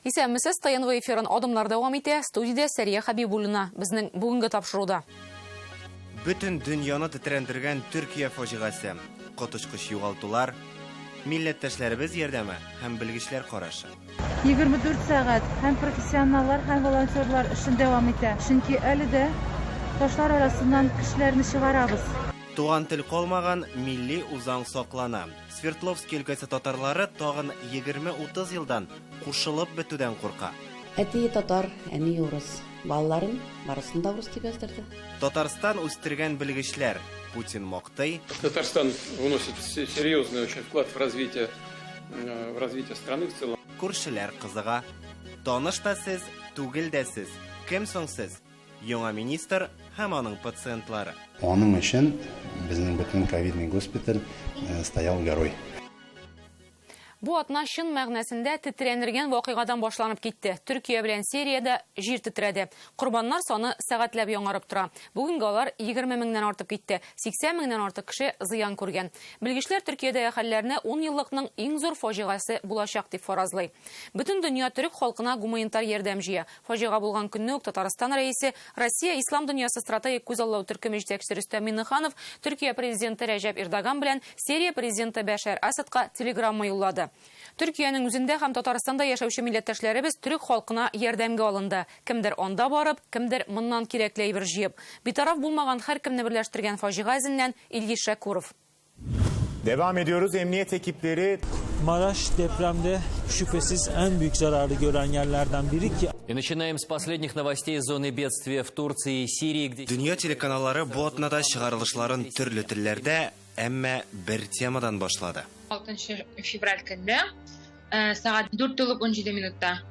Исәнмесез, таянлы эфирын адымлар дәвам итә. Студиядә Сәрия Хәбибуллина безнең бүгенге тапшыруда. Бүтін дөньяны тетрәндергән Төркия фаҗигасы, коточкыч югалтулар, милләттәшләребез ярдәме һәм белгечләр карашы. 24 сәгать һәм профессионаллар һәм волонтерлар эшен дәвам итә. Чөнки әле дә ташлар арасыннан кешеләрне чыгарабыз. Туган тел калмаган милли үзаң саклана. Свердловск өлкәсе татарлары тагын 20-30 елдан кушылып бетүдән курка. Әти татар, әни урыс. Балаларым барысын да урыс дип яздырды. Татарстан үстергән белгечләр Путин мактый. Татарстан вносит серьезный очень вклад в развитие страны в целом. Күршеләр кызыга. Таныш та сез, түгел дә сез. Кем соң сез? Яңа министр һәм аның пациентлары. Оның өчен безнең бөтен ковидный госпиталь стоял герой. Бу атна чын мәгънәсендә тетрәнергән вакыйгадан башланып китте. Төркия белән Сириядә җир тетрәде. Курбаннар саны сәгатьләп яңарып тора. Бүгенге алар 20 меңнән артып китте. 80 меңнән артык кеше зыян күргән. Белгечләр Төркиядә хәлләрне 10 еллыкның иң зур фаҗигасы булачак дип фаразлый. Бөтен дөнья төрек халкына гуманитар ярдәм җыя. Фаҗига булган көнне үк Татарстан рәисе, Россия ислам дөньясы стратегик күзаллау төркеме җитәкчесе Рөстәм Миңнеханов Төркия президенты Рәҗәп Эрдоган белән Сирия президенты Бәшар Асадка телеграмма юллады. Төркиянең үзендә һәм Татарстанда яшәүче милләттәшләребез төрек халкына ярдәмгә алынды. Кемдер анда барып, кемдер моннан кирәкле әйбер җыеп. Битараф булмаган һәркемне берләштергән фаҗига эзеннән Ильич Шакуров. Devam ediyoruz. Emniyet ekipleri Maraş depremde şüphesiz en büyük zararı gören yerlerden biri ki. И начинаем с последних новостей из зоны бедствия в Турции и Сирии, где... Дөнья телеканаллары бу атнада чыгарылышларын төрле телләрдә, әмма бер темадан башлады. 6 февраль көнне сәгать 4:17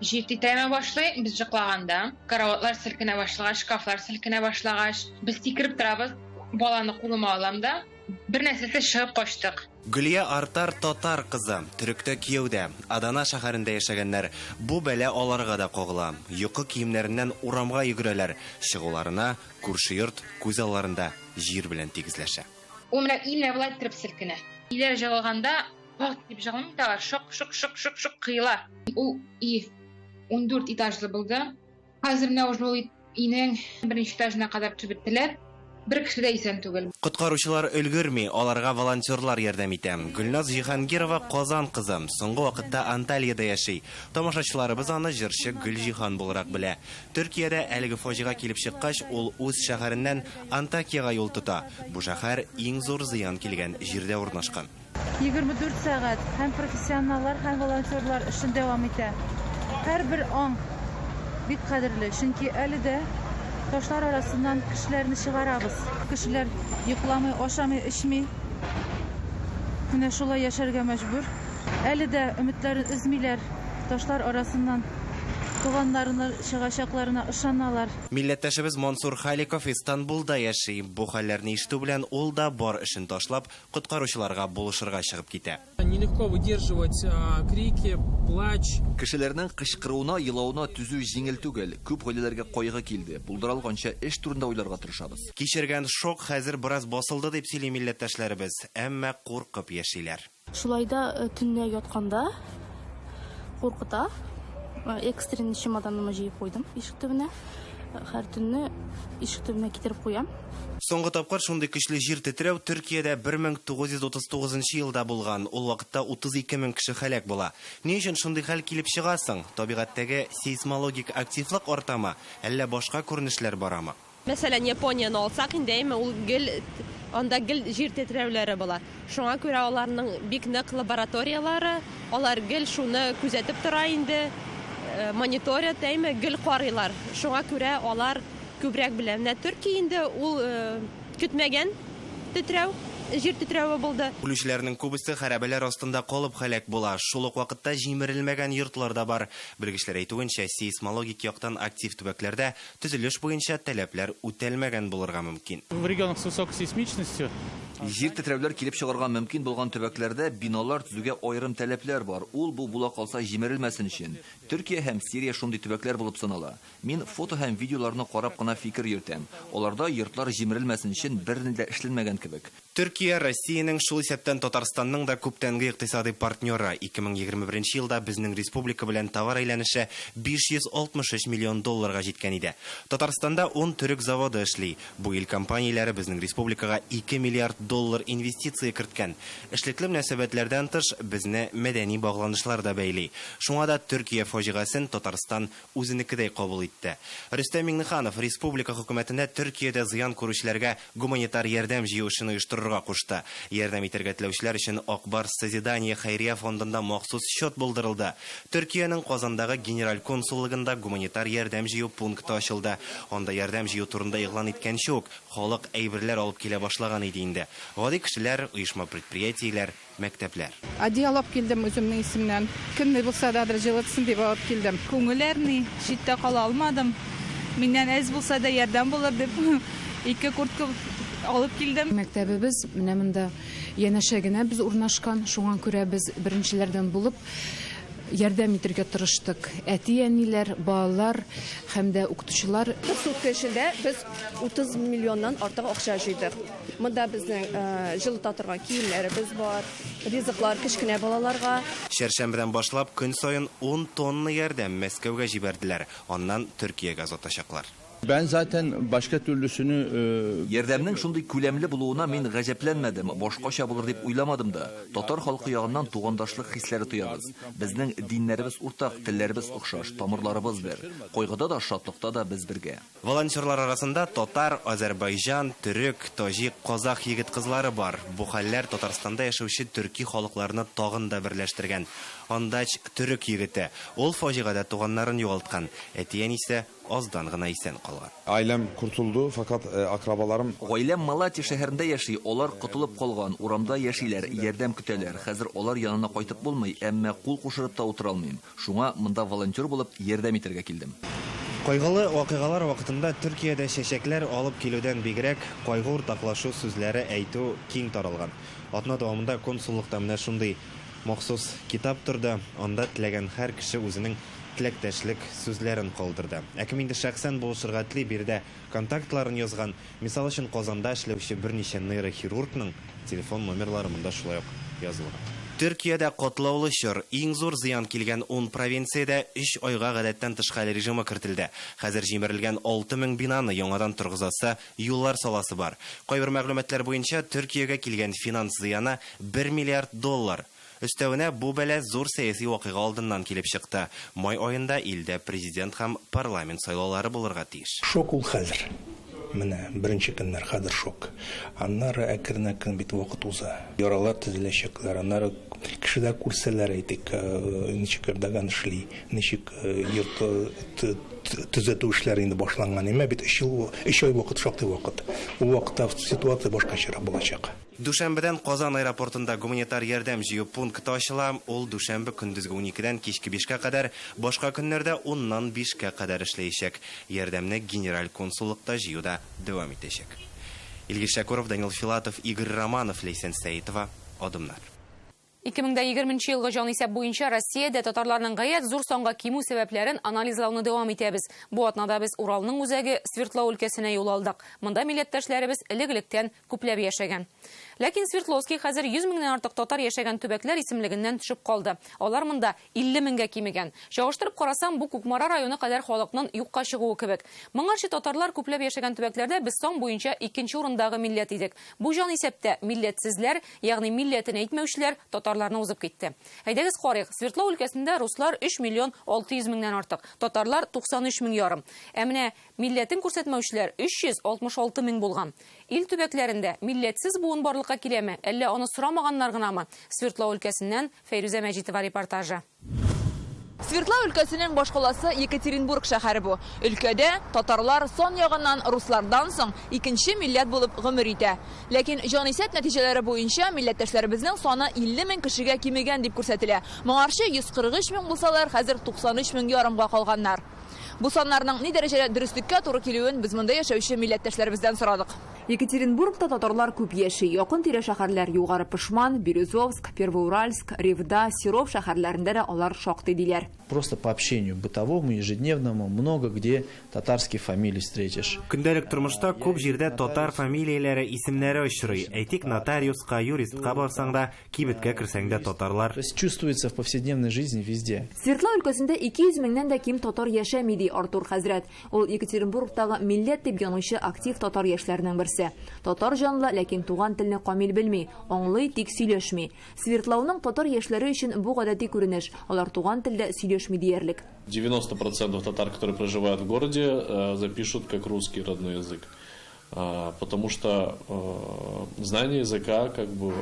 җир титәрмә башлый, без җыклаганда, караватлар селкенә башлагач, шкафлар селкенә башлагач, без сикереп торабыз, баланы кулыма аламда, бер нәрсәсе чыгып качтык. Гөлия Артар татар кызы, төректә кияүдә, Адана шәһәрендә яшәгәннәр. Бу бәла аларга да кагыла. Йокы киемнәреннән урамга йөгерәләр, чыгуларына күрше йорт күз алларында җир белән тигезләшә. У менә имлә булай торып селкенә. Иләр җыгылганда, бак дип җыгылмыйлар, шык кыйла. Ул 14 этажлы булды. Хәзер менә ул инең беренче этажына кадәр төбеттеләр. Бер кеше дә исән түгел. Коткаручылар өлгерми, аларга волонтерлар ярдәм итә. Гөлназ Җиһангирова Казан кызы, соңгы вакытта Анталиядә яши. Тамашачыларыбыз аны җырчы Гөлҗиһан буларак белә. Төркиядә әлеге фаҗига килеп чыккач, ул үз шәһәреннән Антакиягә юл тота. Бу шәһәр иң зур зыян килгән җирдә урнашкан. 24 сәгать һәм профессионаллар һәм волонтерлар эшен дәвам итә. Һәрбер аң бик кадерле, чөнки әле дә ташлар арасыннан кешеләрне чыгарабыз. Кешеләр йокламый, ашамый, эчми. Менә шулай яшәргә мәҗбүр. Әле дә өметләрен өзмиләр. Ташлар арасыннан туганнарына чыгачакларына ышаналар. Милләттәшебез Мансур Халиков Истанбулда яши. Бу хәлләрне ишетү белән ул да бар эшен ташлап, коткаручыларга булышырга чыгып китә. Нелегко выдерживать крики, плач. Кешеләрнең кычкыруына, елауына түзү җиңел түгел. Күп гаиләләргә кайгы килде. Булдыралганча эш турында уйларга тырышабыз. Кичергән шок хәзер бераз басылды дип сөйли милләттәшләребез, әмма куркып яшиләр. Шулайда төнлә ятканда куркыта. Экстренный чемоданымны җыеп куйдым ишек төбенә. Һәр төнне ишек төбенә китереп куям. Соңгы тапкыр шундый көчле җир тетрәү Төркиядә 1939 елда булган. Ул вакытта 32 мең кеше һәлак була. Ни өчен шундый хәл килеп чыгасың? Табигатьтәге сейсмологик активлык артамы, әллә башка күренешләр барамы? Мәсәлән, Японияны алсак, инде ул анда гел җир тетрәүләре була. Шуңа күрә аларның бик нык лабораториялары, алар гел шуны күзәтеп тора инде. Мониторят әйме гел карыйлар. Шуңа күрә алар күбрәк белә. Менә Төркия инде ул көтмәгән тетрәү, җир тетрәүе булды. Үлүчеләрнең күбесе хәрабәләр астында калып һәлак була. Шул ук вакытта җимерелмәгән йортлар да бар. Белгечләр әйтүенчә, сейсмологик яктан актив төбәкләрдә төзелеш буенча таләпләр үтәлмәгән булырга мөмкин. В регионах с высокой сейсмичностью Җир тетрәүләр килеп чыгарга мөмкин булган төбәкләрдә биналар төзүгә аерым таләпләр бар. Ул бу була калса җимерелмәсен өчен. Төркия һәм Сирия шундый төбәкләр булып санала. Мин фото һәм видеоларны карап кына фикер йөртәм. Аларда йортлар җимерелмәсен өчен берни дә эшләнмәгән кебек. Төркия Россиянең шул исәптән Татарстанның да күптәнге икътисади партнеры. 2021 елда безнең республика белән товар әйләнеше 563 миллион долларга җиткән иде. Татарстанда 10 төрек заводы эшли. Бу ил компанияләре безнең республикага 2 миллиард доллар инвестиция керткән. Эшлекле мөнәсәбәтләрдән тыш безне мәдәни багланышлар да бәйли. Шуңа да Төркия фаҗигасын Татарстан үзенекедәй кабул итте. Рөстәм Миңнеханов республика хөкүмәтенә Төркиядә зыян күрүчеләргә гуманитар ярдәм җыю эшен оештырырга кушты. Ярдәм итәргә теләүчеләр өчен Акбар Созидание хәйрия фондында махсус счет булдырылды. Төркиянең Казандагы генераль консуллыгында гуманитар ярдәм җыю пункты ачылды. Анда ярдәм җыю турында игълан иткәнче үк халык әйберләр алып килә башлаган иде инде. Гади кешеләр, оешма предприятиеләр, мәктәпләр. Одеял алып килдем үземнең исемнән. Кемне булса да җылытсын дип алып килдем. Күңелләрне читтә кала алмадым. Миннән әз булса да ярдәм булыр дип 2 куртка алып килдем. Мәктәбебез менә монда янәшә генә без урнашкан. Шуңа күрә без беренчеләрдән булып ярдәм итәргә тырыштык. Әти-әниләр, балалар һәм дә укытучылар. Сутка эчендә без 30 миллионнан артык акча җыйдык. Монда безнең җылыта торган киемнәребез бар, ризыклар кечкенә балаларга. Шәршәмбедән башлап көн саен 10 тонна ярдәм Мәскәүгә җибәрделәр. Аннан Төркиягә озатачаклар. Ben zaten başka türlüsünü... Ярдәмнең шундый күләмле булуына мин гаҗәпләнмәдем, башкача булыр дип уйламадым да. Татар халкы ягыннан тугандашлык хисләре тоябыз. Безнең диннәребез уртак, телләребез охшаш, тамырларыбыз бер. Кайгыда да, шатлыкта да без бергә. Волонтерлар арасында татар, Азәрбайҗан, төрек, таҗик, казах егет-кызлары бар. Бу хәлләр Татарстанда яшәүче төрки халыкларны тагын да берләштергән. Андач төрек егете. Ул фаҗигада туганнарын югалткан. Әти-әнисе azdan gına isen kalgan. Ailem kurtuldu fakat akrabalarım... Гаиләм Малати шәһәрендә яши, алар котылып калган, урамда яшиләр, ярдәм көтәләр. Хәзер алар янына кайтып булмый, әмма кул кушырып та утыра алмыйм. Шуңа монда волонтер булып ярдәм итәргә килдем. Кайгылы вакыйгалар вакытында Төркиядә чәчәкләр алып килүдән бигрәк кайгы уртаклашу сүзләре әйтү киң таралган. Атна дәвамында консуллыкта менә шундый махсус китап торды. Анда теләгән һәр кеше үзенең теләктәшлек сүзләрен калдырды. Кем инде шәхсән булышырга тели бирдә контактларын язган. Мисал өчен Казанда эшләүче берничә нейрохирургның телефон номерлары монда шулай ук язылган. Төркиядә катлаулы чор, иң зур зыян килгән 10 провинциядә 3 айга гадәттән тыш хәл режимы кертелде. Хәзер җимерелгән 6000 бинаны яңадан торгызасы, юллар саласы бар. Кайбер мәгълүматлар буенча Төркиягә килгән финанс зыяны 1 миллиард доллар. Өстәвенә бу бәла зур сәяси вакыйга алдыннан килеп чыкты. Май аенда илдә президент һәм парламент сайлаулары булырга тиеш. Шок ул хәзер. Менә беренче көннәр хәзер шок. Аннары әкрен-әкрен бит вакыт уза. Яралар төзеләчәкләр. Аннары кешеләр күрсәләр әйтик, ничек даган эшли, ничек йорт төзәтү эшләре инде башланган. Әмма бит 3 ай вакыт шактый вакыт. Ул вакытта ситуация башкачарак булачак. Дүшәмбедән Казан аэропортында гуманитар ярдәм җыю пункты ачыла. Ул дүшәмбе көндезге 12-дән кичке 5-кә кадәр, башка көннәрдә 10-нан 5-кә кадәр эшләячәк. Ярдәмне генераль консуллыкта җыюда дәвам итәчәк. Илгиз Шакуров, Данил Филатов, Игорь Романов, Лейсен Сәйтова, Адымнар. 2020 елгы җанисәп буенча Россиядә татарларның гаять зур санга кимү сәбәпләрен анализлауны дәвам итәбез. Бу атнада без Уралның үзәге Свердлов өлкәсенә юл алдык. Монда милләттәшләребез элек-электән күпләп яшәгән. Ләкин Свердловский хәзер 100 меңнән артык татар яшәгән төбәкләр исемлегеннән төшеп калды. Алар монда 50 меңгә кимегән. Чагыштырып карасам, бу Кукмара районы кадәр халыкның юкка чыгуы кебек. Моңарчы татарлар күпләп яшәгән төбәкләрдә без сан буенча 2нче урындагы милләт идек. Бу җанисәптә милләтсезләр, ягъни милләтен әйтмәүчеләр татарларны узып китте. Әйдәгез карыйк, Свердлов өлкәсендә руслар 3 миллион 600 меңнән артык, татарлар 93 мең ярым. Ә менә милләтен күрсәтмәүчеләр 366 мең булган. Ил төбәкләрендә милләтсез буын барлыкка киләме, әллә аны сорамаганнар гынамы? Свердлов өлкәсеннән Фәйрүзә Мәҗитова репортажы. Свердлов өлкәсенең башкаласы Екатеринбург шәһәре бу. Өлкәдә татарлар сон ягыннан руслардан соң икенче милләт булып гомер итә. Ләкин җанисәп нәтиҗәләре буенча милләттәшләребезнең саны 50 мең кешегә кимегән дип күрсәтелә. Моңарчы 143 мең булсалар, хәзер 93 мең ярымга калганнар. Бу саннарның ни дәрәҗәдә дөреслеккә туры килүен без монда яшәүче милләттәшләребездән сорадык. Екатеринбургта татарлар күп яши. Якын тирә шәһәрләр Югары Пышман, Березовск, Первоуральск, Ревда, Серов шәһәрләрендә дә алар шактый диләр. просто по общению бытовому, ежедневному, много где татарские фамилии встретишь. Көндәлек тормышта күп җирдә татар фамилияләре исемнәре очрый. Әйтик, нотариуска, юристка барсаң да, кибеткә керсәң дә татарлар. То есть чувствуется в повседневной жизни везде. Свердлов өлкәсендә 200 меңнән дә ким татар яшәми ди Артур хәзрәт. Ул Екатеринбургтагы милләт дип янучы актив татар яшьләренең берсе. Татар җанлы, ләкин туган телне камил белми, аңлый, тик сөйләшми. Свердловның татар яшьләре өчен бу гадәти күренеш. Алар туган телдә сөйләшми диярлек. 90% татар, которые проживают в городе, запишут как русский родной язык. Потому что знание языка как бы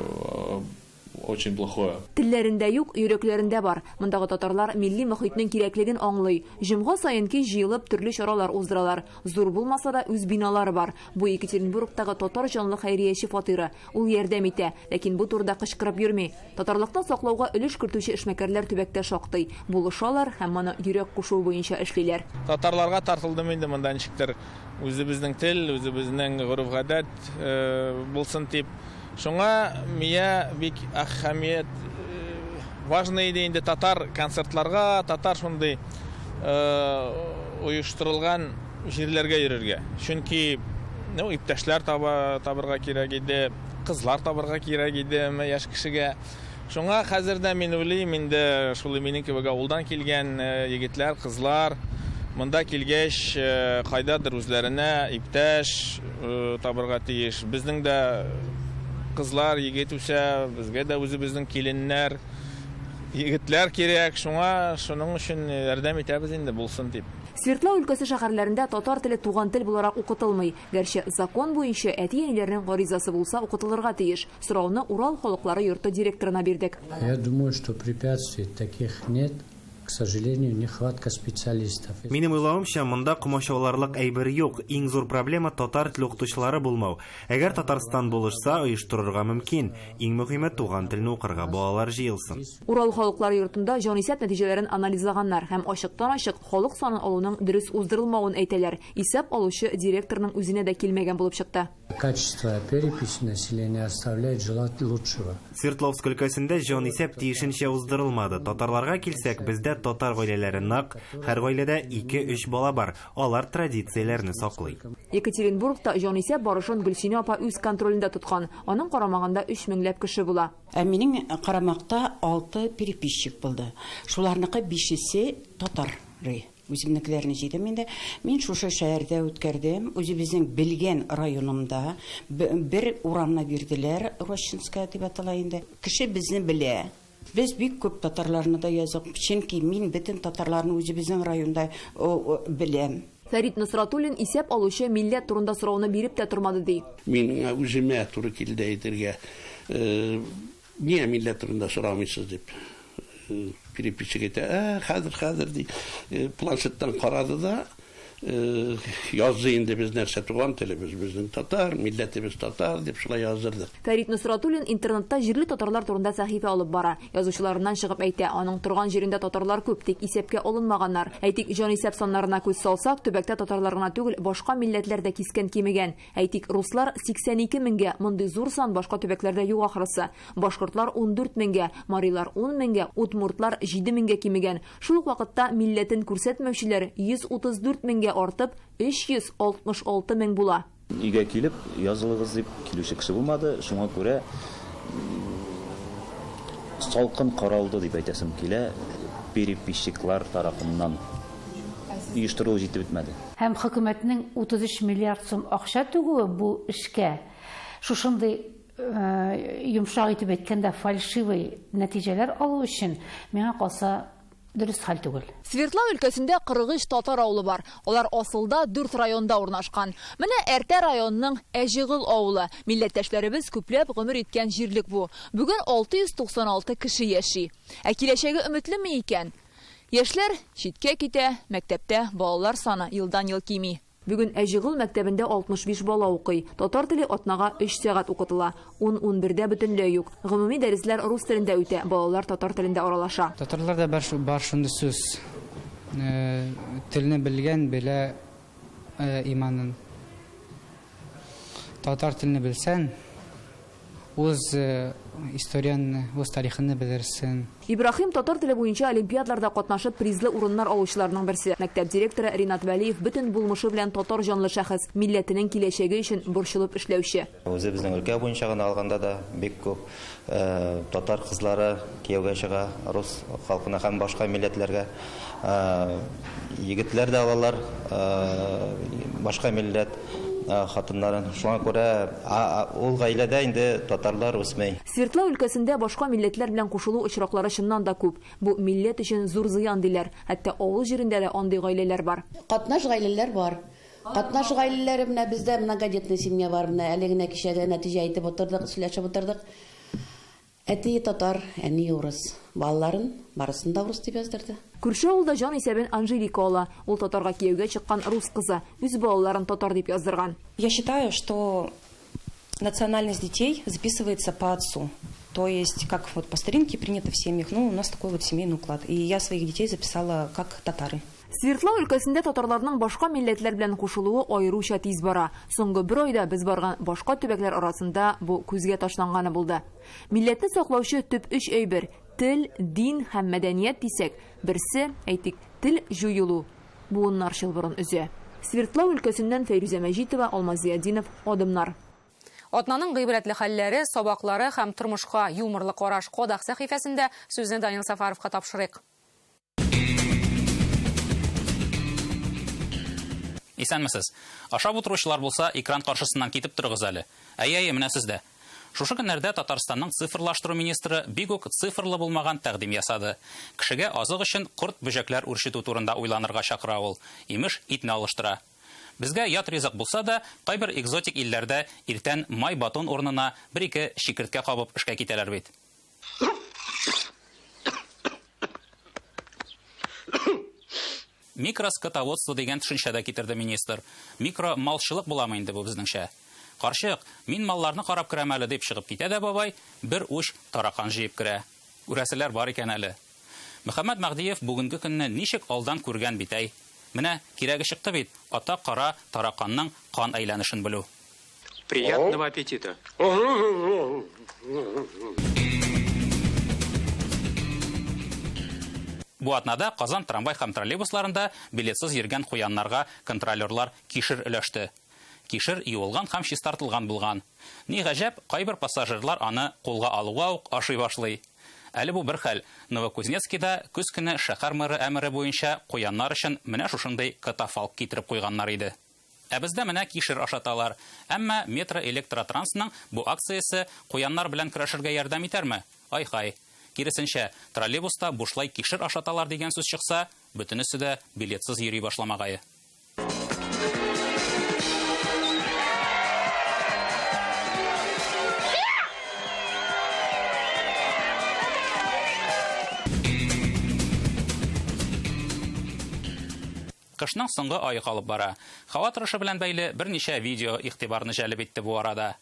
очень плохое. Телләрендә юк, йөрәкләрендә бар. Мондагы татарлар милли мөхитнең кирәклеген аңлый. Җомга саенки җыелып төрле чаралар уздыралар. Зур булмаса да үз биналары бар. Бу Екатеринбургтагы татар җанлы хәйрияче фатиры. Ул ярдәм итә, ләкин бу турыда кычкырып йөрми. Татарлыкны саклауга өлеш кертүче эшмәкәрләр төбәктә шактый. Булышалар һәм моны йөрәк кушу буенча эшлиләр. Татарларга тартылдым инде монда ничектер үзебезнең тел, үзебезнең гореф-гадәт булсын дип. Шуңа мия бик әһәмият важно иде инде татар концертларга, татар шундый оештырылган җирләргә йөрергә. Чөнки иптәшләр табырга кирәк иде, кызлар табырга кирәк иде яшь кешегә. Шуңа хәзердә мин уйлыйм инде шулай минем кебек авылдан килгән егетләр, кызлар монда килгәч кайдадыр үзләренә иптәш табырга тиеш. Безнең дә кызлар, егет үсә, безгә дә үзебезнең киленнәр, егетләр кирәк. Шуңа шуның өчен ярдәм итәбез инде булсын дип. Свердлов өлкәсе шәһәрләрендә татар теле туган тел буларак укытылмый. Гәрчә закон буенча әти-әниләрнең гаризасы булса укытылырга тиеш. Сорауны Урал халыклары йорты директорына бирдек. Я думаю, что препятствий таких нет. К сожалению, нехватка специалистов. Минем уйлавымча, монда комачауларлык әйбер юк. Иң зур проблема татар тел укытучылары булмау. Әгәр Татарстан булышса, оештырырга мөмкин. Иң мөһиме туган телне укырга балалар җыелсын. Урал халыклары йортында җанисәп нәтиҗәләрен анализлаганнар һәм ачыктан-ачык халык санын алуның дөрес уздырылмавын әйтәләр. Исәп алучы директорның үзенә дә килмәгән булып чыкты. Качество переписи населения оставляет желать лучшего. Свердловск өлкәсендә җанисәп тиешенчә уздырылмады. Татарларга килсәк, бездә татар гаиләләре нак, һәр гаиләдә 2-3 бала бар. Алар традицияләрне саклый. Екатеринбургта җанисәп барышын Гөлсинә апа үз контролендә тоткан. Аның карамагында 3 меңләп кеше була. Минем карамакта 6 переписчик булды. Шуларныкы 5-се татары. Үземнекеләрне җыйдым инде. Мин шушы шәһәрдә үткәрдем. Үзебезнең белгән районымда бер урамна бирделәр, Рощинская дип атала инде. Кеше безне белә. Без бик күп татарларны да язып, чөнки мин бөтен татарларны үзебезнең районда беләм. Фәрит Носратуллин исәп алучы милләт турында сорауны биреп тә тормады ди. Мин үземә туры килде әйтергә. Нигә милләт турында сорамыйсыз дип. Переписчик әйтә, хәзер ди. Планшеттан карады да, язды инде без нәрсә туган телебез, безнең татар, милләтебез татар дип шулай яздырдык. Фәрит Носратуллин интернетта җирле татарлар турында сәхифә алып бара. Язучыларыннан чыгып әйтә, аның торган җирендә татарлар күп, тик исәпкә алынмаганнар. Әйтик, җанисәп саннарына күз салсак, төбәктә татарлар гына түгел, башка милләтләр дә кискен кимегән. Әйтик, руслар 82 меңгә, мондый зур сан башка төбәкләрдә юк ахрысы. Башкортлар 14 меңгә, марилар 10 меңгә, удмуртлар 7 меңгә кимегән. Шул ук вакытта милләтен күрсәтмәүчеләр 134 меңгә артып 366 мең була. Өйгә килеп, язылыгыз дип килүче кеше булмады. Шуңа күрә салкын каралды дип әйтәсем килә. Переписчиклар тарафыннан оештыру җитеп бетмәде. Һәм хөкүмәтнең 33 миллиард сум акча түгүе бу эшкә шушындый йомшак итеп әйткәндә фальшивый нәтиҗәләр алу өчен миңа калса дөрес хәл түгел. Свердлов өлкәсендә 43 татар авылы бар. Алар асылда 4 районда урнашкан. Менә Әртә районының Әҗигыл авылы. Милләттәшләребез күпләп гомер иткән җирлек бу. Бүген 696 кеше яши. Ә киләчәге өметлеме икән? Яшьләр читкә китә, мәктәптә балалар саны елдан-ел кими. Бүген Әҗигыл мәктәбендә 65 бала укый. Татар теле атнага 3 сәгать укытыла. 10-11дә бөтенләй юк. Гомуми дәресләр рус телендә үтә, балалар татар телендә аралаша. Татарларда бар шундый сүз. Телне белгән белә иманын. Татар телне белсәң, Үз историяны, үз тарихын белерсен. Ибрахим татар теле буенча олимпиадларда катнашып призлы урыннар алучыларның берсе. Мәктәп директоры Ринат Вәлиев бөтен булмышы белән татар җанлы шәхес, милләтенең киләчәге өчен борчылып эшләүче. Үзе безнең өлкә буенча гына алганда да бик күп татар кызлары кияүгә чыга, рус халкына һәм башка милләтләргә. Егетләр дә алалар, башка милләт хатыннарын. Шуңа күрә ул гаиләдә инде татарлар үсмәй. Свердлов өлкәсендә башка милләтләр белән кушылу очраклары чыннан да күп. Бу милләт өчен зур зыян диләр. Хәтта авыл җирендә дә андый гаиләләр бар. Катнаш гаиләләр бар. Катнаш гаиләләре менә бездә многодетный семья бар. Менә әле генә кичәдә нәтиҗә әйтеп утырдык, сөйләшеп утырдык. Әти татар, әни урыс. Балаларын барысын да урыс дип яздырды. Күрше авылда җан исәбен Анжелика ала. Ул татарга кияүгә чыккан рус кызы. Үз балаларын татар дип яздырган. Я считаю, что национальность детей записывается по отцу. То есть, как вот по старинке принято в семьях, у нас такой вот семейный уклад. И я своих детей записала как татары. Свердлов өлкәсендә татарларның башка милләтләр белән кушылуы аеруча тиз бара. Соңгы бер айда без барган башка төбәкләр арасында бу күзгә ташланганы булды. Милләтне саклаучы төп 3 әйбер: тел, дин һәм мәдәният дисәк, берсе, әйтик, тел җуелу. Буыннарчыл борын үзе. Свердлов өлкәсеннән Фәйрүзә Мәҗитова, Алмаз Зиядинов, Адымнар. Атнаның гыйбрәтле хәлләре, сабаклары һәм тормышка юморлы караш кодак сәхифәсендә сүзне Данил Сафаровка тапшырыйк. Исәнмесез. Ашап утыручылар булса, экран каршысыннан китеп торыгыз әле. Әйе, менә сездә. Шушы көннәрдә Татарстанның цифрлаштыру министры бик үк цифрлы булмаган тәкъдим ясады. Кешегә азык өчен корт-бөҗәкләр үрчетү турында уйланырга чакыра ул. Имеш, итне алыштыра. Безгә ят ризык булса да, кайбер экзотик илләрдә иртән май батон урынына 1-2 шикерткә кабып эшкә китәләр бит. Микроскотоводство дигән төшенчәдә китерде министр. Микро малчылык буламы инде бу безнеңчә? Карчык, мин малларны карап керәм әле дип чыгып китә дә бабай, бер уч таракан җыеп керә. Үрәселәр бар икән әле. Мөхәммәд Мәгдиев бүгенге көнне ничек алдан күргән бит. Менә кирәге чыкты бит, ата кара тараканның кан әйләнешен белү. Приятного аппетита. Бу атнада Казан трамвай һәм троллейбусларында билетсыз йөргән куяннарга контролерлар кишер өләште. Кишер юылган һәм чистартылган булган. Ни гаҗәп, кайбер пассажирлар аны кулга алуга ук ашый башлый. Әле бу бер хәл. Новокузнецкида көз көне шәһәр мэры әмере буенча куяннар өчен менә шушындый катафалк китереп куйганнар иде. Ә бездә менә кишер ашаталар. Әмма метроэлектротрансның бу акциясе куяннар белән көрәшергә ярдәм итәрме? Ай-хай. Киресенчә, троллейбуста бушлай кишер ашаталар дигән сүз чыкса, бөтенесе дә билетсыз йөри башламагае. Кышның соңгы айы калып бара. Һава торышы белән бәйле берничә видео игътибарны җәлеп итте бу арада.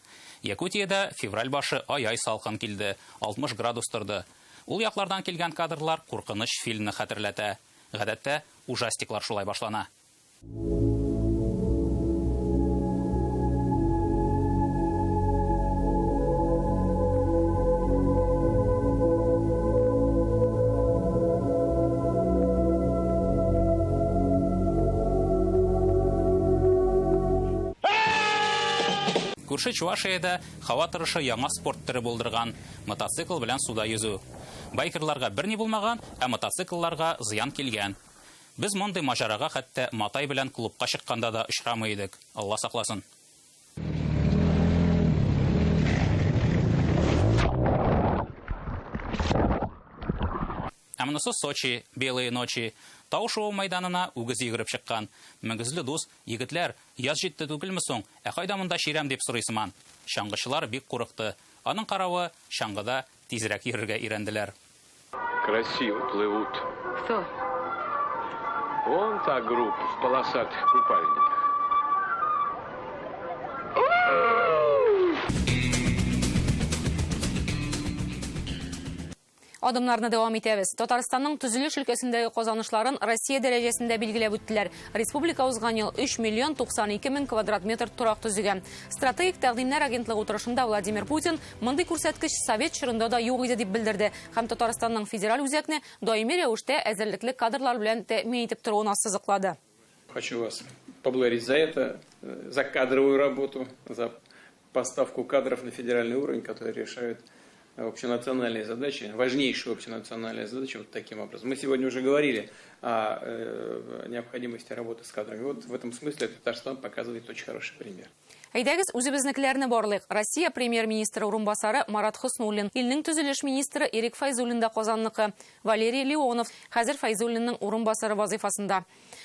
Якутиядә февраль башы ай салкын килде, 60 градус торды. Ул яклардан килгән кадрлар куркыныч фильмны хәтерләтә. Гадәттә, ужастиклар шулай башлана. Күрше Чувашиядә һава торышы яңа спорт төре булдырган мотоцикл белән суда йөзү. Байкерларга берни булмаган, ә мотоциклларга зыян килгән. Без мондый мажарага хәтта Матай белән клубка чыкканда да очрамый идек. Алла сакласын. Әмнысы Сочи, Белые ночи. Тау-шоу майданына үгез йөгереп чыккан. Мөгезле дус, егетләр, яз җитте түгелме соң? Ә кайда монда ширәм дип сорыйсыман. Шаңгычылар бик курыкты. Аның каравы, шаңгыда тизрәк йөрергә ирәнделәр. Красиво плывут. Кто? Вон та группа в полосатых купальниках. Adımlarına devam итәбез. Татарстанның төзелеш өлкәсендәге казанышларын Россия дәрәҗәсендә билгеләп үттеләр. Республика узган ел 3 миллион 92 мең квадрат метр торак төзегән. Стратегик тәкъдимнәр агентлыгы утырышында Владимир Путин мондый күрсәткеч Совет чорында да юк иде дип белдерде. Һәм Татарстанның федераль үзәкне даими рәвештә әзерлекле кадрлар белән тәэмин итеп торуын ассызыклады. Хочу вас поблагодарить за это, за кадровую работу, за поставку кадров на федеральный уровень, которые решают общенациональные задачи, важнейшие общенациональные задачи вот таким образом. Мы сегодня уже говорили о необходимости работы с кадрами. Вот в этом смысле Татарстан показывает очень хороший пример. Әйдәгез үзебезнекеләрне барлык. Россия премьер-министры урынбасары Марат Хоснуллин, илнең төзелеш министры Эрик Файзуллин да Казанныкы, Валерий Леонов хәзер Файзуллинның урынбасары вазифасында.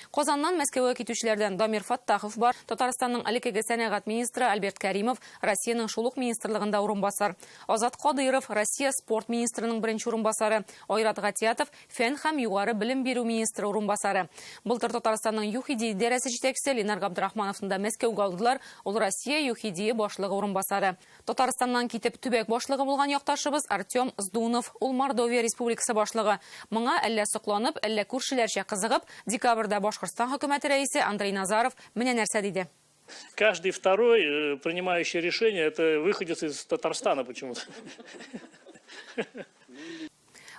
Казаннан Мәскәүгә китүчеләрдән Дамир Фаттахов бар, Татарстанның элекеге сәнәгать министры Альберт Кәримов, Россиянең шулык министрлыгында урынбасар, Азат Кадыйров, Россия спорт министрының беренче урынбасары, Айрат Гатиятов, фән һәм югары белем бирү министры урынбасары. Былтыр Татарстанның ЮХИДИ идарәсе җитәкчесе Ленар Габдрахмановны да Мәскәүгә алдылар. Ул Россия ЮХИДИ башлыгы урынбасары. Татарстаннан китеп төбәк башлыгы булган якташыбыз Артем Здунов, ул Мордовия республикасы башлыгы. Моңа әллә сокланып, әллә күршеләрчә кызыгып, декабрьдә Башкортстан хөкүмәте рәисе Андрей Назаров менә нәрсә диде. Каждый второй принимающий решение — это выходец из Татарстана почему-то.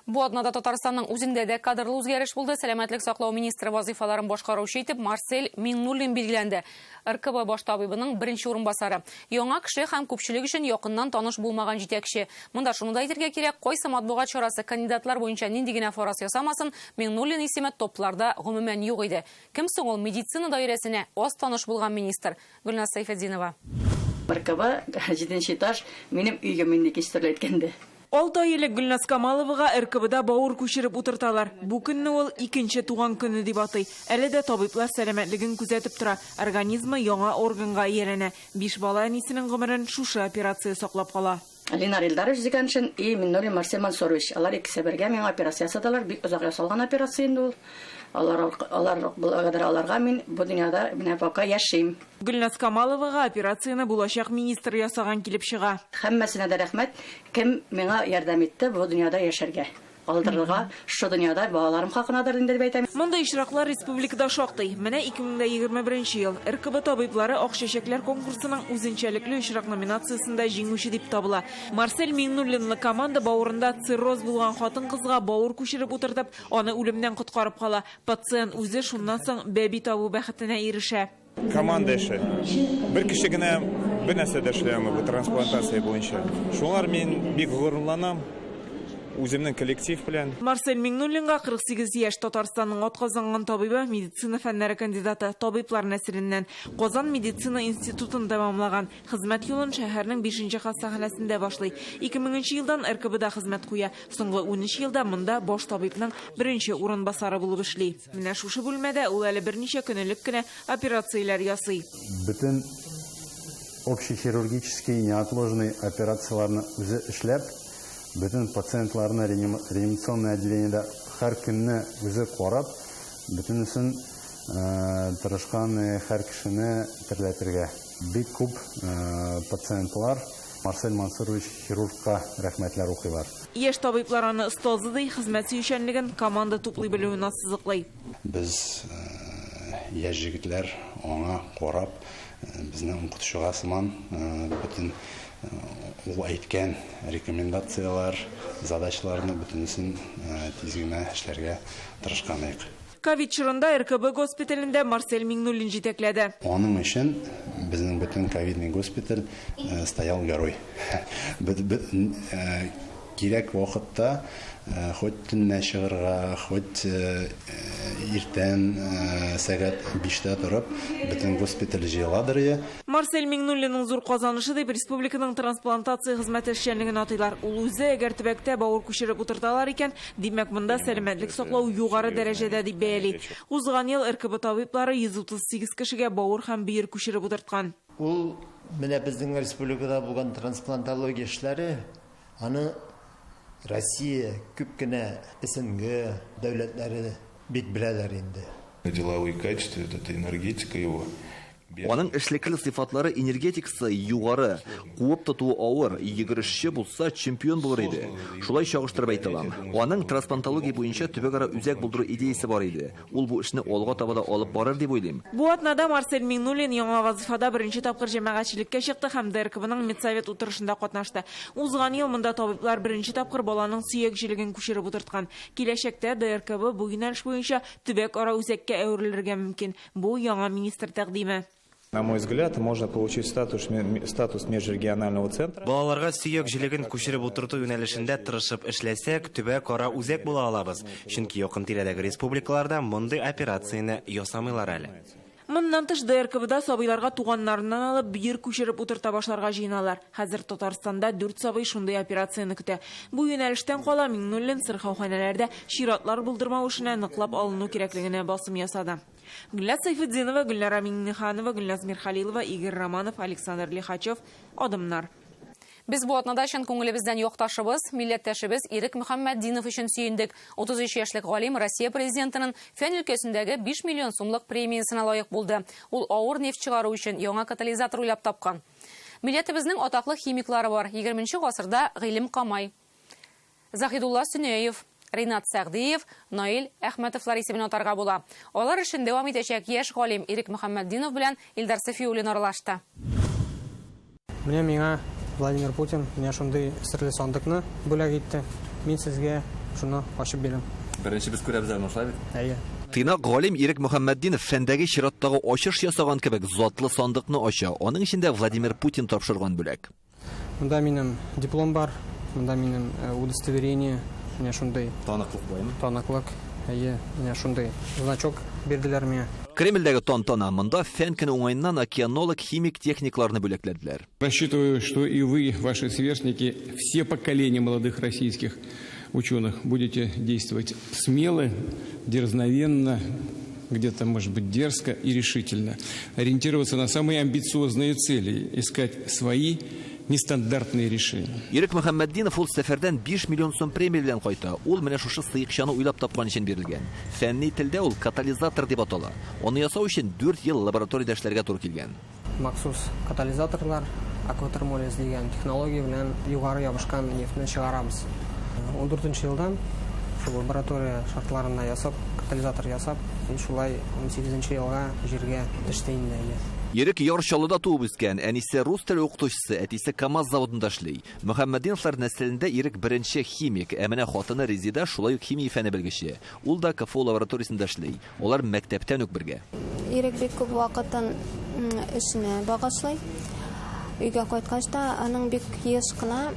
Бу атнада Татарстанның үзендә дә кадрлы үзгәреш булды. Сәламәтлек саклау министры вазифаларын башкаручы итеп Марсель Миннуллин билгеләнде. РКБ баш табибының беренче урынбасары. Яңа кеше һәм күпчелек өчен якыннан таныш булмаган җитәкче. Монда шуны да әйтергә кирәк, кайсы матбугат чарасы кандидатлар буенча нинди генә форас ясамасын, Миннуллин исеме топларда гомумән юк иде. Кем соң ул медицина даирәсенә аз таныш булган министр? Гөлназ Сайфетдинова. РКБ 7-нче этаж минем өйгә инде кичтерле әйткәндә. 6 ай элек Гөлназ Камаловага РКБда бауыр күчереп утырталар. Бу көнне ул икенче туган көне дип атый. Әле дә табиблар сәламәтлеген күзәтеп тора. Организмы яңа органга ияләнә. 5 бала әнисенең гомерен шушы операция саклап кала. Ленар Илдарович дигәнчен и Миннуллин Марсель Мансурович. Алар икесе бергә миңа операция ясадылар. Бик озак ясалган операция инде ул. Аларга мин бу дөньяда менә пока яшим. Гөлназ Камаловага операцияны булачак министр ясаган килеп чыга. Һәммәсенә дә рәхмәт. Кем миңа ярдәм итте бу дөньяда яшәргә. Алдырырга, шу дөньяда балаларым хакынадыр инде дип әйтәм. Мондай очраклар республикада шактый. Менә 2021 ел РКБ табиблары Ак чәчәкләр конкурсының үзенчәлекле очрак номинациясендә җиңүче дип табыла. Марсель Миннуллинлы команда бавырында цирроз булган хатын-кызга бавыр күчереп утыртып, аны үлемнән коткарып кала. Пациент үзе шуннан соң бәби табу бәхетенә ирешә. Команда эше. Бер кеше генә бер нәрсә дә эшләмәм бу трансплантация буенча. Шуңар мин бик горурланам. Үземнең коллектив белән. Марсель Миннуллинга 48 яшь, Татарстанның атказанган табибы, медицина фәннәре кандидаты, табиблар нәселеннән. Казан медицина институтын тәмамлаган. Хезмәт юлын шәһәрнең 5-нче хастаханәсендә башлый. 2000 елдан РКБда хезмәт куя. Соңгы 13 елда монда баш табибның беренче урынбасары булып эшли. Менә шушы бүлмәдә ул әле берничә көнлек кенә операцияләр ясый. Бүтән общехирургический неотложный операцияларны үзе эшләп, bütün пациентларны реанимационное отделениедә һәр көнне үзе карап, бөтенесен тырышкан һәр кешене терләтергә. Бик күп пациентлар Марсель Мансурович хирургка рәхмәтләр укыйлар. Яшь табиблар аны остазы ди, хезмәт сөйшәнлеген команда туплый белүен ассызыклый. Без яшь җегетләр аңа карап, безнең укытучыга сыман bütün ул әйткән рекомендациялар, задачаларны бөтенесен тиз генә эшләргә тырышканбыз. Ковид чорында РКБ госпиталендә Марсель Миннуллин җитәкләде. Аның өчен безнең бөтен ковидный госпиталь стоял герой. Кирәк вакытта хоть төнлә чыгарга, хоть иртән сәгать 5-тә торып, бөтен госпиталь җыеладыр. Марсель Миннуллинның зур казанышы дип республиканың трансплантация хезмәте эшчәнлеген атыйлар. Ул үзе әгәр төбәктә бавыр күчереп утырталар икән, димәк монда сәламәтлек саклау югары дәрәҗәдә дип бәяли. Узган ел РКБ табиблары 138 кешегә бавыр һәм бөер күчереп утырткан. Ул менә безнең республикада булган трансплантология эшләре аны Россия күп кенә СНГ дәүләтләре бик беләләр инде. Деловые качества, это энергетика его, Аның эшлекле сыйфатлары энергетикасы югары, куып тотуы авыр, йөгерешче булса чемпион булыр иде. Шулай чагыштырып әйтәләм. Аның трансплантология буенча төбәкара үзәк булдыру идеясе бар иде. Ул бу эшне алга таба да алып барыр дип уйлыйм. Бу атнада Марсель Миңнуллин яңа вазифада беренче тапкыр җәмәгатьчелеккә чыкты һәм ДРКБның медсовет утырышында катнашты. Узган ел монда табиблар беренче тапкыр баланың сөяк җилеген күчереп утырткан. Киләчәктә ДРКБ бу юнәлеш буенча төбәк-ара үзәккә әверелергә мөмкин. Бу яңа министр тәкъдиме. На мой взгляд, можно получить статус межрегионального центра. Балаларга сөяк җилеген күчереп утырту юнәлешендә тырышып эшләсәк, төбәк-ара үзәк була алабыз. Чөнки якын тирәдәге республикаларда мондый операцияны ясамыйлар әле. Моннан тыш ДРКБда сабыйларга туганнарыннан алып бир күчереп утырта башларга җыйналар. Хәзер Татарстанда 4 сабый шундый операцияны көтә. Бу юнәлештән кала Миңнуллин сырхауханәләрдә чиратлар булдырмау эшенә ныклап алыну кирәклегенә басым ясады. Гүлназ Сайфетдинова, Гүлнара Миңнеханова, Гүлназ Мирхалилова, Игорь Романов, Александр Лихачев. Адымнар. Без бу атнада чын күңелебездән якташыбыз, милләттәшебез Ирек Мөхәммәтдинов өчен сөендек. 33 яшьлек галим Россия президентының фән өлкәсендәге 5 миллион сумлык премиясына лаек булды. Ул авыр нефть чыгару өчен яңа катализатор уйлап тапкан. Милләтебезнең атаклы химиклары бар. 20нче гасырда Гыйлем Камай, Захидулла Сүнәев, Ринат Сәгъдиев, Наил Әхмәтовлар исемен атарга була. Алар өчен дәвам итәчәк яшь галим Ирек Мөхәммәтдинов белән Илдар Сафиуллин аралашты. Менә миңа Владимир Путин менә шундый серле сандыкны бүләк итте. Мин сезгә шуны ачып бирәм. Беренче без күрәбез аны шулай бит. Әйе. Тыйнак галим Ирек Мөхәммәтдинов фәндәге чираттагы ачыш ясаган кебек затлы сандыкны ача. Аның içinde Владимир Путин тапшырган бүләк. Монда минем диплом бар, монда минем удостоверение, менә шундый таныклык буймы? Таныклык. Әйе, менә шундый значок бирделәр миңа. Кремльдәге тантана монда фән көне уңайыннан океанолог, химик техникларны бүләкләделәр. Рассчитываю, что и вы, ваши сверстники, все поколения молодых российских ученых будете действовать смело, дерзновенно, где-то, может быть, дерзко и решительно. Ориентироваться на самые амбициозные цели, искать свои нестандартные решения. Ирек Мөхәммәтдинов ул сәфәрдән 5 миллион сум премия белән кайта. Ул менә шушы сыйкчаны уйлап тапкан өчен бирелгән. Фәнни телдә ул катализатор дип атала. Аны ясау өчен 4 ел лабораториядә эшләргә туры килгән. Махсус катализаторлар, акватермолиз дигән технология белән югары ябышкан нефтьне чыгарабыз. 14 елдан шу лаборатория шартларында ясап, катализатор ясап, шулай 18 елга җиргә төште инде. Ирек Ярчалыда туып үскән, әнисе рус теле укытучысы, әтисе КАМАЗ заводында эшли. Мөхәммәтдиновлар нәселендә Ирек беренче химик, ә менә хатыны Резида шулай ук химия фәне белгече. Ул да КФУ лабораториясендә эшли. Алар мәктәптән үк бергә. Ирек бик күп вакытын эшенә багышлый. Өйгә кайткач та аның бик еш кына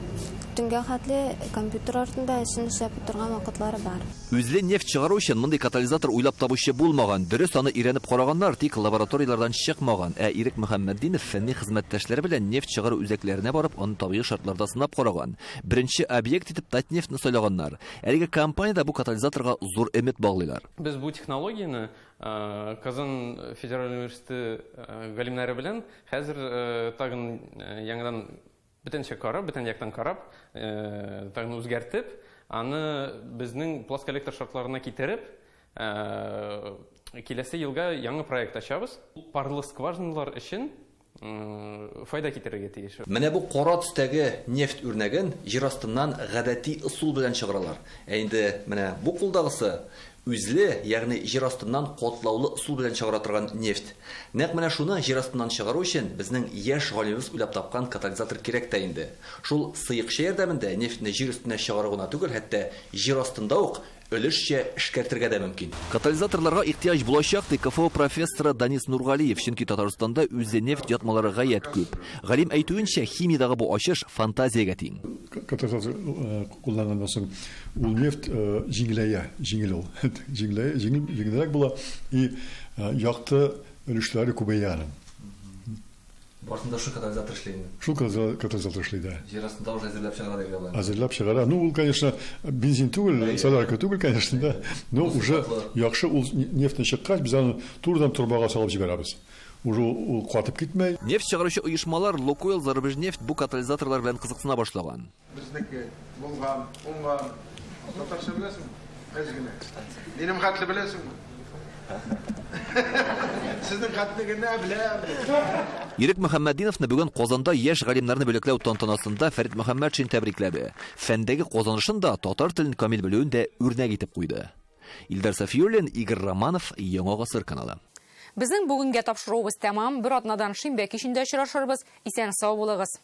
төнгә хәтле компьютер артында эшен эшләп торган вакытлары бар. Үзле нефть чыгару өчен мондый катализатор уйлап табучы булмаган, дөрес аны өйрәнеп караганнар, тик лабораториялардан чыкмаган. Ә Ирек Мөхәммәтдинов фәнни хезмәттәшләре белән нефть чыгару үзәкләренә барып, аны табигый шартларда сынап караган. Беренче объект итеп Татнефтьне сайлаганнар. Әлеге компаниядә бу катализаторга зур өмет баглыйлар. Без бу технологияны Казан федераль университеты галимнәре белән хәзер тагын яңадан бөтенчә карап, бөтен яктан карап, тагын үзгәртеп, аны безнең плосколектор шартларына китереп, киләсе елга яңа проект ачабыз. Парлы скважиналар өчен файда китерергә тиеш. Менә бу кара төстәге нефть үрнәген җир астыннан гадәти ысул белән чыгаралар. Ә инде менә бу кулдагысы үзле, ягъни җир астыннан катлаулы ысул белән чыгара торган нефть. Нәкъ менә шуны җир астыннан чыгару өчен безнең яшь галимыбыз уйлап тапкан катализатор кирәк тә инде. Шул сыйкчы ярдәмендә нефтьне җир өстенә чыгару гына түгел, хәтта җир астында ук өлешчә эшкәртергә дә мөмкин. Катализаторларга ихтияҗ булачак ди КФУ профессоры Данис Нургалиев, чөнки Татарстанда үзе нефть ятмалары гаять күп. Галим әйтүенчә, химиядагы бу ачыш фантазиягә тиң. Катализатор кулланганнан соң ул нефть җиңел ул. Җиңелрәк була и якты өлешләре күбәя. Башында шу катализатор эшләйме? Шу катализатор эшләй дә. Җир астында уже әзерләп чыгара дигәннәр. Әзерләп чыгара. Ну, ул, конечно, бензин түгел, солярка түгел, конечно, да. Но уже яхшы ул нефтьне чыккач, без аны турыдан турбага салып җибәрәбез. Уже ул катып китмәй. Нефть чыгаручы оешмалар Лукойл, Зарубежнефть бу катализаторлар белән кызыксына башлаган. Безнеке булган, уңган. Татарча беләсеңме? Әз генә. Минем хәтле беләсеңме? Сезнең хатны гына беләм. Ирек Мөхәммәдиновны бүген Казанда яшь галимнарны бүләкләү тантанасында Фәрит Мөхәммәтшин тәбрикләде. Фәндәге казанышында татар телен камил белүен дә үрнәк итеп куйды. Илдар Сафиуллин, Игорь Романов, Яңа гасыр каналы. Безнең бүгенгә тапшыруыбыз тәмам. Бер атнадан шимбә кичендә очрашырбыз. Исән сау булыгыз.